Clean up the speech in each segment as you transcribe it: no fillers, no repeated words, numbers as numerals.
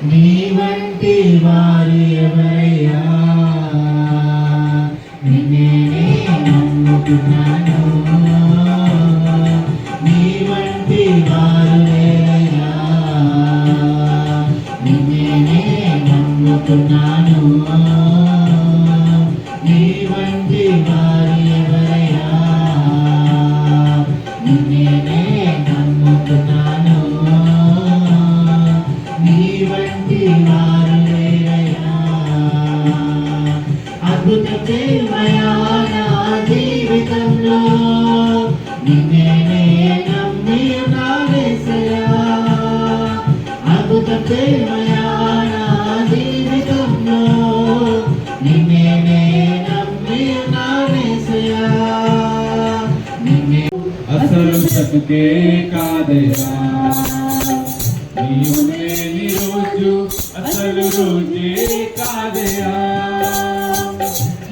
నీ వంటి వారు ఎవరయ్యా, నిన్నే నమ్ముకున్నాను. నీ వంటి వారు లేరయ్యా, నిన్నే నమ్ముకున్నాను. నీ వంటి వారు ఎవరయ్యా, నిన్నే నమ్ముకున్నాను. నీ వంటి వారు లేరయ్యా. అద్భుత ప్రేమయా నా జీవితంలో, నిన్నే నమ్మి ఉన్నానేసయ్యా. అద్భుత ప్రేమయా నా జీవితంలో, నిన్నే నమ్మి ఉన్నానేసయ్యా. నిన్నే అసలు బ్రతుకే కాదయ్యా, నీవు లేని రోజు అసలు రోజే కాదయ్యా.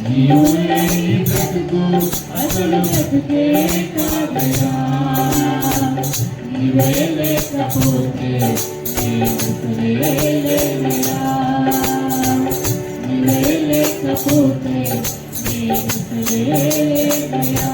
నీవు లేని బ్రతుకు అసలు బ్రతుకే కాదయ్యా. నీవే లేకపోతే లేదయ్యా. నీవే లేకపోతే లేదయ్యా.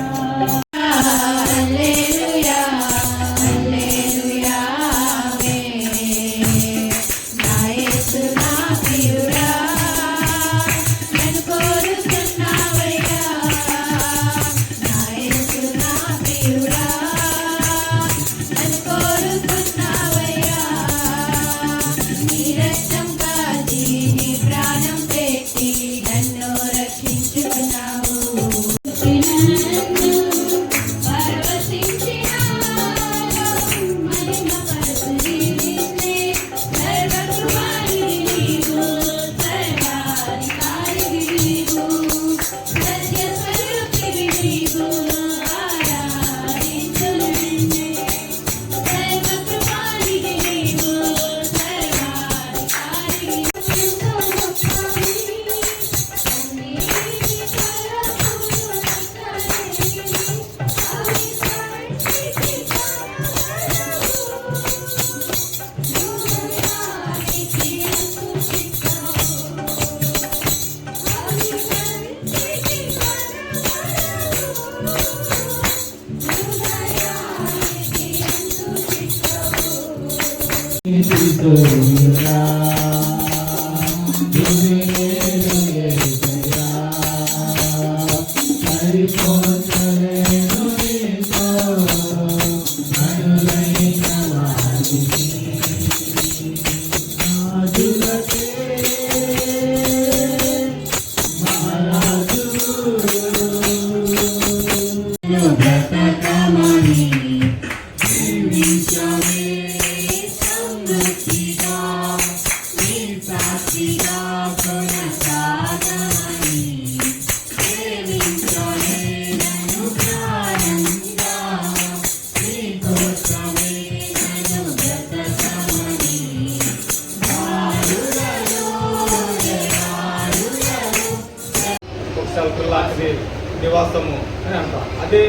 నివాసము అని అంటాం. అదే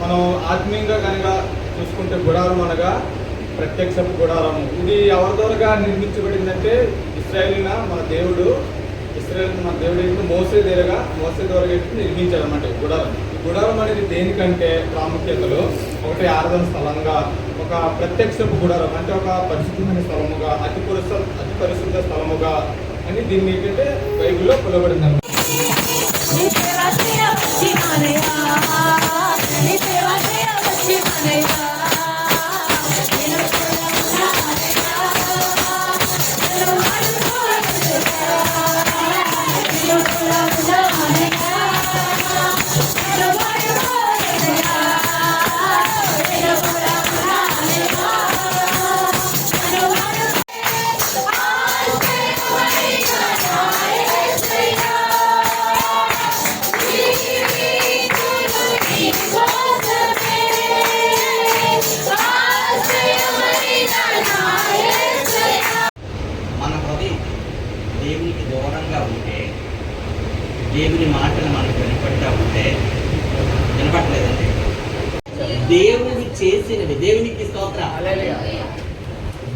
మనం ఆత్మీయంగా కనుక చూసుకుంటే గుడారం అనగా ప్రత్యక్షపు గుడారము. ఇది ఎవరి ద్వారా నిర్మించబడిందంటే ఇశ్రాయేలీన మన దేవుడు ఏంటంటే మోసే ద్వారా నిర్మించాడు అన్నమాట గుడారం. ఈ గుడారం అనేది దేనికంటే ప్రాముఖ్యతలు ఒకటి ఆరాధన స్థలంగా, ఒక ప్రత్యక్షపు గుడారం అంటే ఒక పరిశుద్ధమైన స్థలముగా, అతి పరిశుద్ధ స్థలముగా అని దీన్ని ఏంటంటే బైబిల్లో పిలువబడింది. దేవునికి దూరంగా ఉంటే, దేవుని మాటలు మనకు వినపడలేదండి. దేవుడు చేసినవి, దేవునికి స్తోత్రం,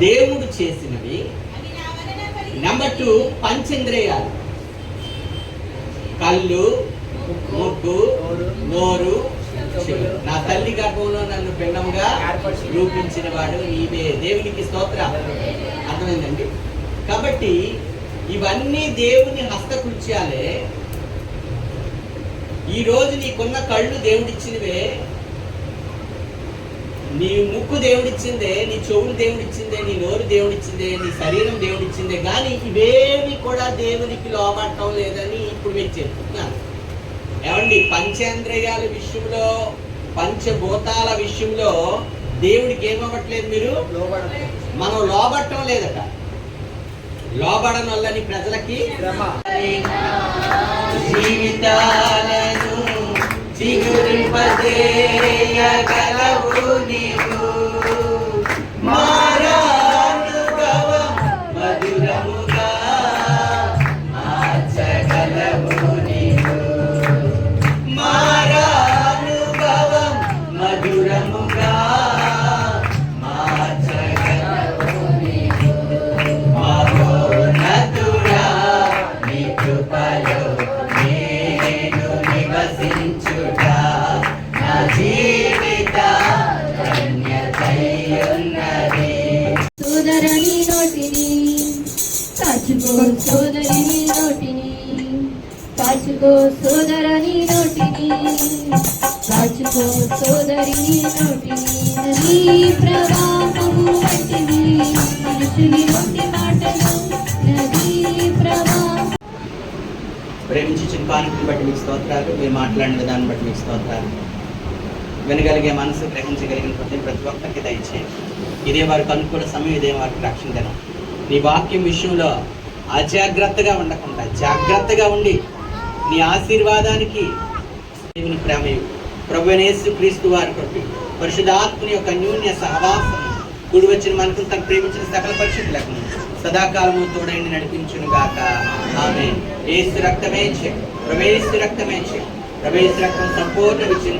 దేవుడు చేసినవి నెంబర్ 2 పంచేంద్రియాలు. కళ్ళు, ముక్కు, నోరు, చెవులు. నా తల్లి గర్భంలో నన్ను పిండముగా రూపించిన వాడు ఈమె. దేవునికి స్తోత్రం. అర్థమైందండి? కాబట్టి ఇవన్నీ దేవుని హస్తకృత్యాలే. ఈ రోజు నీకున్న కళ్ళు దేవుడిచ్చినవే, నీ ముక్కు దేవుడిచ్చిందే, నీ చెవులు దేవుడిచ్చిందే, నీ నోరు దేవుడిచ్చిందే, నీ శరీరం దేవుడిచ్చిందే. కానీ ఇవేవి కూడా దేవునికి లోబడటం లేదని ఇప్పుడు మీకు చెప్తున్నాను. ఏమండి, పంచేంద్రియాల విషయంలో, పంచభూతాల విషయంలో దేవుడికి ఏమవ్వట్లేదు, మీరు మనం లోబడటం లేదట. లోబడని వల్లని ప్రజలకి జీవితాలను చిగురింపజేయగలవు నీవు. మారానుభవం మధురముగా మార్చగలవు నీవు. మారానుభవం మధురముగా మార్చగలవు నీవు. మహోన్నతుడా నీ కృపలో నేను నివసించుట నా జీవిత ధన్యతయున్నది. సోదరుని నోటిని కాచుకో, సోదరుని నోటిని కాచుకో, సోదరుని నోటిని కాచుకో, సోదరుని నోటిని. నదీ ప్రవాహము వంటివి మనుషుని నోటి మాటలు, నదీ ప్రవాహం. ప్రేమించి చిన్పానికి బట్టి మీకు స్తోత్రాలు. మీరు మాట్లాడిన విధానం బట్టి మీకు స్తోత్రాలు. వినగలిగే మనసు, గ్రహించగలిగిన ప్రతి ఒక్కరికి దయచేయండి. ఇదే వారికి అనుకూల సమయం, ఇదే వారికి రక్షణ దినం. నీ వాక్యం విషయంలో అజాగ్రత్తగా ఉండకుండా జాగ్రత్తగా ఉండి నీ ఆశీర్వాదానికి దేవుని ప్రేమయు ప్రభువైన యేసుక్రీస్తు వారి కొట్టి పరిశుద్ధాత్మని యొక్క అన్యోన్య సహవాసం కూడి వచ్చిన మనకు తను ప్రేమించిన సకల పరిశుద్ధులకు సదాకాలము తోడైండి నడిపించును గాక. ఆమేన్. యేసు రక్తమే చే, ప్రవేశ రక్తమే చే, ప్రవేశ రక్తం సంపూర్ణ విజయం.